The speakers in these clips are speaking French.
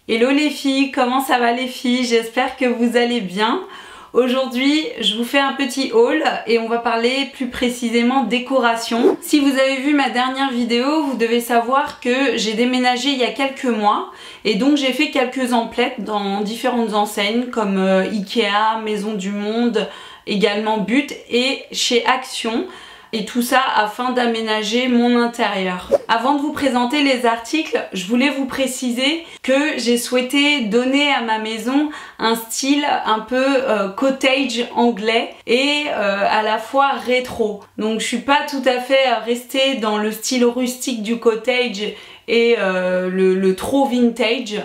Hello les filles, comment ça va les filles? J'espère que vous allez bien. Aujourd'hui, je vous fais un petit haul et on va parler plus précisément décoration. Si vous avez vu ma dernière vidéo, vous devez savoir que j'ai déménagé il y a quelques mois et donc j'ai fait quelques emplettes dans différentes enseignes comme Ikea, Maison du Monde, également But et chez Action. Et tout ça afin d'aménager mon intérieur. Avant de vous présenter les articles, je voulais vous préciser que j'ai souhaité donner à ma maison un style un peu cottage anglais et à la fois rétro. Donc je suis pas tout à fait restée dans le style rustique du cottage et le trop vintage.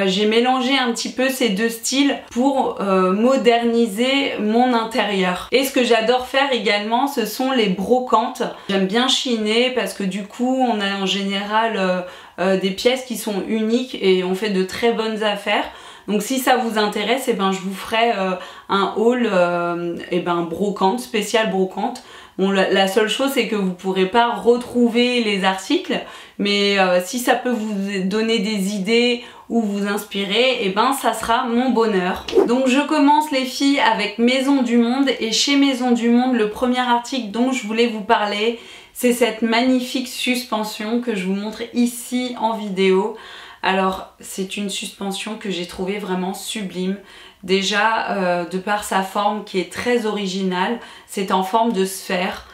J'ai mélangé un petit peu ces deux styles pour moderniser mon intérieur. Et ce que j'adore faire également, ce sont les brocantes. J'aime bien chiner parce que du coup on a en général des pièces qui sont uniques et on fait de très bonnes affaires. Donc si ça vous intéresse, eh ben, je vous ferai un haul brocante, spécial brocante. Bon, la seule chose c'est que vous ne pourrez pas retrouver les articles, mais si ça peut vous donner des idées ou vous inspirer, eh ben ça sera mon bonheur. Donc je commence les filles avec Maison du Monde, et chez Maison du Monde, le premier article dont je voulais vous parler, c'est cette magnifique suspension que je vous montre ici en vidéo. Alors c'est une suspension que j'ai trouvée vraiment sublime. Déjà de par sa forme qui est très originale, c'est en forme de sphère.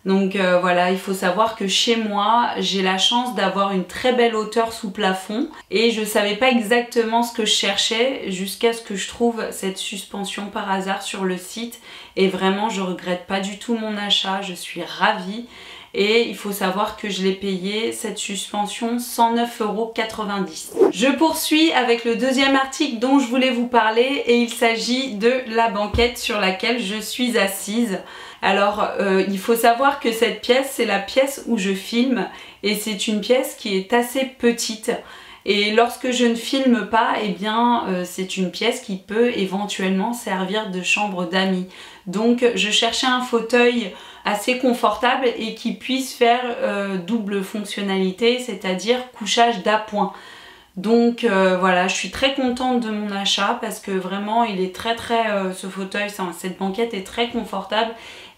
Donc voilà, il faut savoir que chez moi, j'ai la chance d'avoir une très belle hauteur sous plafond et je savais pas exactement ce que je cherchais jusqu'à ce que je trouve cette suspension par hasard sur le site, et vraiment je regrette pas du tout mon achat, je suis ravie. Et il faut savoir que je l'ai payé, cette suspension, 109,90 €. Je poursuis avec le deuxième article dont je voulais vous parler et il s'agit de la banquette sur laquelle je suis assise. Alors il faut savoir que cette pièce, c'est la pièce où je filme et c'est une pièce qui est assez petite. Et lorsque je ne filme pas, eh bien c'est une pièce qui peut éventuellement servir de chambre d'amis. Donc je cherchais un fauteuil assez confortable et qui puisse faire double fonctionnalité, c'est-à-dire couchage d'appoint. Donc voilà, je suis très contente de mon achat parce que vraiment il est ce fauteuil, cette banquette est très confortable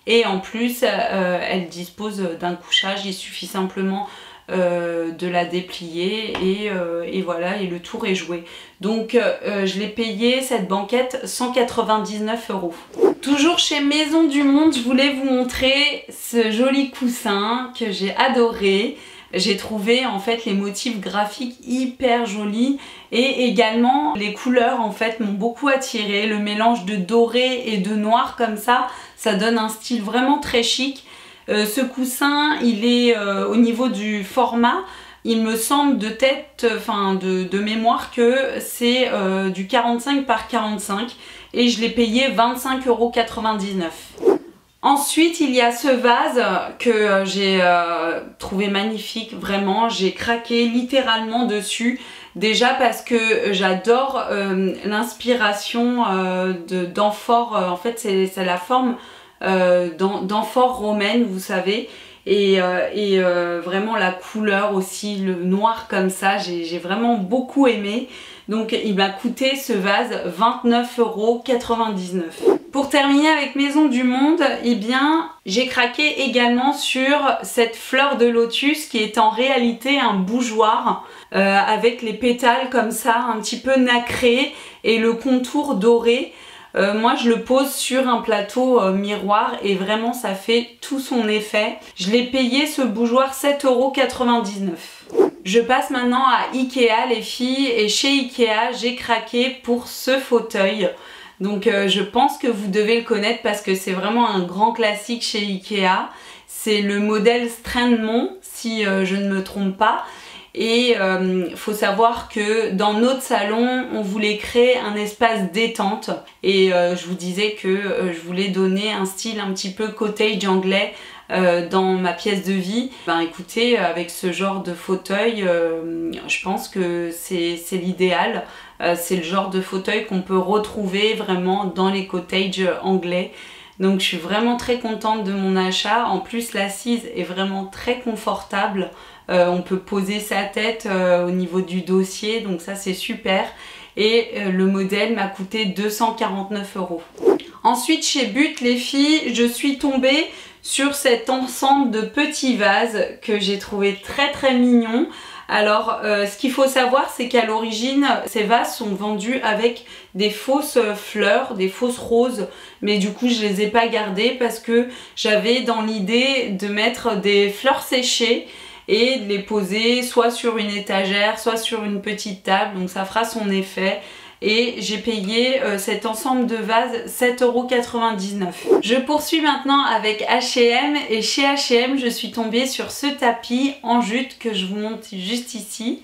et en plus elle dispose d'un couchage, il suffit simplement de la déplier et voilà, et le tour est joué. Donc je l'ai payé cette banquette 199 €. Toujours chez Maison du Monde, je voulais vous montrer ce joli coussin que j'ai adoré. J'ai trouvé en fait les motifs graphiques hyper jolis et également les couleurs en fait m'ont beaucoup attiré. Le mélange de doré et de noir comme ça donne un style vraiment très chic. Ce coussin, il est au niveau du format, il me semble de mémoire que c'est du 45 par 45 et je l'ai payé 25,99 €. Ensuite, il y a ce vase que j'ai trouvé magnifique, vraiment, j'ai craqué littéralement dessus. Déjà parce que j'adore l'inspiration d'amphore, en fait c'est la forme d'amphore romaine, vous savez, et vraiment la couleur aussi, le noir comme ça, j'ai vraiment beaucoup aimé. Donc il m'a coûté ce vase 29,99 €. Pour terminer avec Maison du Monde, eh bien j'ai craqué également sur cette fleur de lotus qui est en réalité un bougeoir avec les pétales comme ça, un petit peu nacrés et le contour doré. Moi je le pose sur un plateau miroir et vraiment ça fait tout son effet. Je l'ai payé ce bougeoir 7,99 €. Je passe maintenant à Ikea les filles, et chez Ikea j'ai craqué pour ce fauteuil. Donc je pense que vous devez le connaître parce que c'est vraiment un grand classique chez Ikea. C'est le modèle Strandmont si je ne me trompe pas. Et faut savoir que dans notre salon on voulait créer un espace détente et je vous disais que je voulais donner un style un petit peu cottage anglais dans ma pièce de vie. Ben écoutez, avec ce genre de fauteuil, je pense que c'est l'idéal. C'est le genre de fauteuil qu'on peut retrouver vraiment dans les cottages anglais. Donc je suis vraiment très contente de mon achat. En plus l'assise est vraiment très confortable. On peut poser sa tête au niveau du dossier, donc ça c'est super. Et le modèle m'a coûté 249 €. Ensuite chez But les filles, je suis tombée sur cet ensemble de petits vases que j'ai trouvé très mignon. Alors ce qu'il faut savoir, c'est qu'à l'origine ces vases sont vendus avec des fausses fleurs, des fausses roses, mais du coup je les ai pas gardées parce que j'avais dans l'idée de mettre des fleurs séchées et de les poser soit sur une étagère, soit sur une petite table, donc ça fera son effet. Et j'ai payé cet ensemble de vases 7,99 €. Je poursuis maintenant avec H&M et chez H&M je suis tombée sur ce tapis en jute que je vous montre juste ici.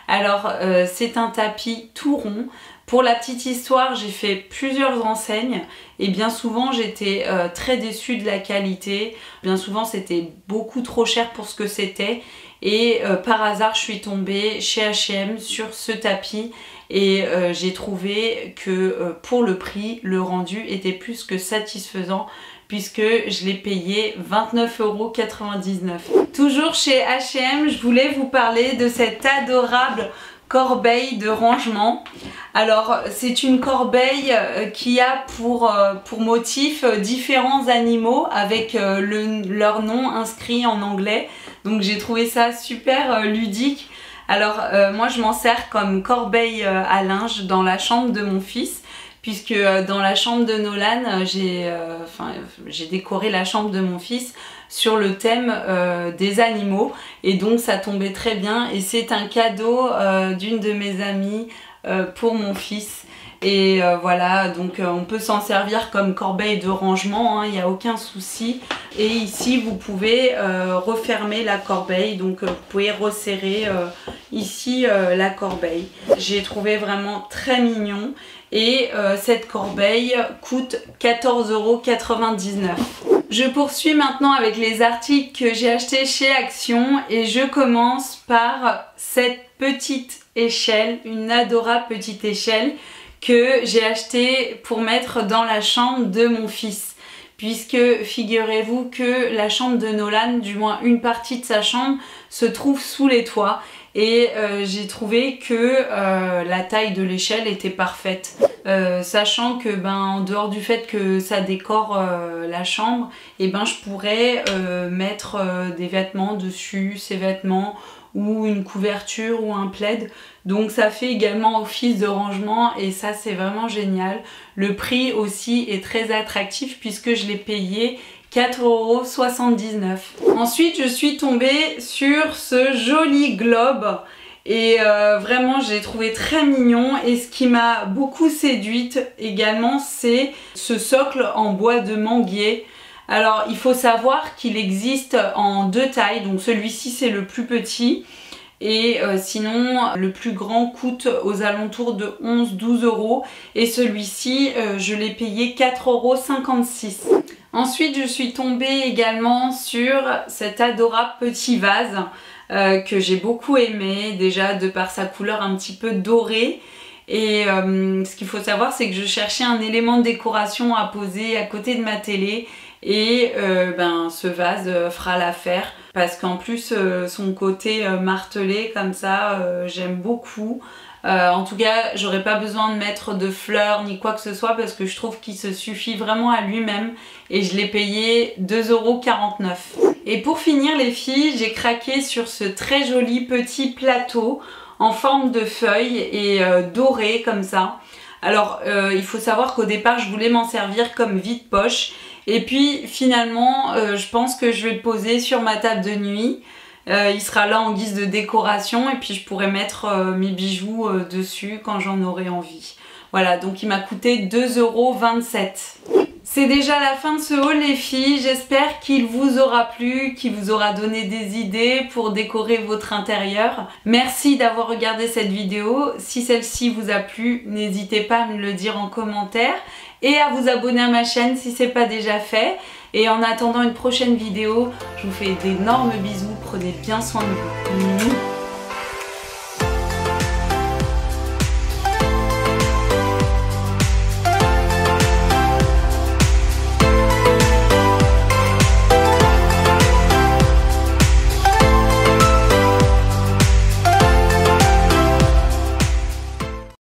Alors c'est un tapis tout rond. Pour la petite histoire, j'ai fait plusieurs enseignes et bien souvent j'étais très déçue de la qualité. Bien souvent c'était beaucoup trop cher pour ce que c'était et par hasard je suis tombée chez H&M sur ce tapis et j'ai trouvé que pour le prix, le rendu était plus que satisfaisant puisque je l'ai payé 29,99 €. Toujours chez H&M, je voulais vous parler de cette adorable corbeille de rangement. Alors c'est une corbeille qui a pour motif différents animaux avec leur nom inscrit en anglais. Donc j'ai trouvé ça super ludique. Alors moi je m'en sers comme corbeille à linge dans la chambre de mon fils, puisque dans la chambre de Nolan, j'ai décoré la chambre de mon fils sur le thème des animaux et donc ça tombait très bien et c'est un cadeau d'une de mes amies pour mon fils. Et voilà, donc on peut s'en servir comme corbeille de rangement, il n'y a aucun souci. Et ici vous pouvez refermer la corbeille, donc vous pouvez resserrer ici la corbeille. J'ai trouvé vraiment très mignon et cette corbeille coûte 14,99 €. Je poursuis maintenant avec les articles que j'ai achetés chez Action et je commence par cette petite échelle, une adorable petite échelle que j'ai acheté pour mettre dans la chambre de mon fils. Puisque figurez-vous que la chambre de Nolan, du moins une partie de sa chambre, se trouve sous les toits. Et j'ai trouvé que la taille de l'échelle était parfaite. Sachant que en dehors du fait que ça décore la chambre, et je pourrais mettre des vêtements dessus, ces vêtements, ou une couverture ou un plaid. Donc ça fait également office de rangement et ça c'est vraiment génial. Le prix aussi est très attractif puisque je l'ai payé 4,79 €. Ensuite je suis tombée sur ce joli globe et vraiment je l'ai trouvé très mignon et ce qui m'a beaucoup séduite également c'est ce socle en bois de manguier. Alors il faut savoir qu'il existe en deux tailles, donc celui-ci c'est le plus petit et sinon le plus grand coûte aux alentours de 11-12 € et celui-ci je l'ai payé 4,56 €. Ensuite je suis tombée également sur cet adorable petit vase que j'ai beaucoup aimé déjà de par sa couleur un petit peu dorée. Et ce qu'il faut savoir c'est que je cherchais un élément de décoration à poser à côté de ma télé et ce vase fera l'affaire parce qu'en plus son côté martelé comme ça j'aime beaucoup. En tout cas j'aurais pas besoin de mettre de fleurs ni quoi que ce soit parce que je trouve qu'il se suffit vraiment à lui-même et je l'ai payé 2,49 €. Et pour finir les filles, j'ai craqué sur ce très joli petit plateau en forme de feuille et doré comme ça. Alors il faut savoir qu'au départ je voulais m'en servir comme vide-poche et puis finalement je pense que je vais le poser sur ma table de nuit. Il sera là en guise de décoration et puis je pourrai mettre mes bijoux dessus quand j'en aurai envie. Voilà, donc il m'a coûté 2,27 €. C'est déjà la fin de ce haul les filles, j'espère qu'il vous aura plu, qu'il vous aura donné des idées pour décorer votre intérieur. Merci d'avoir regardé cette vidéo, si celle-ci vous a plu, n'hésitez pas à me le dire en commentaire et à vous abonner à ma chaîne si ce n'est pas déjà fait. Et en attendant une prochaine vidéo, je vous fais d'énormes bisous, prenez bien soin de vous.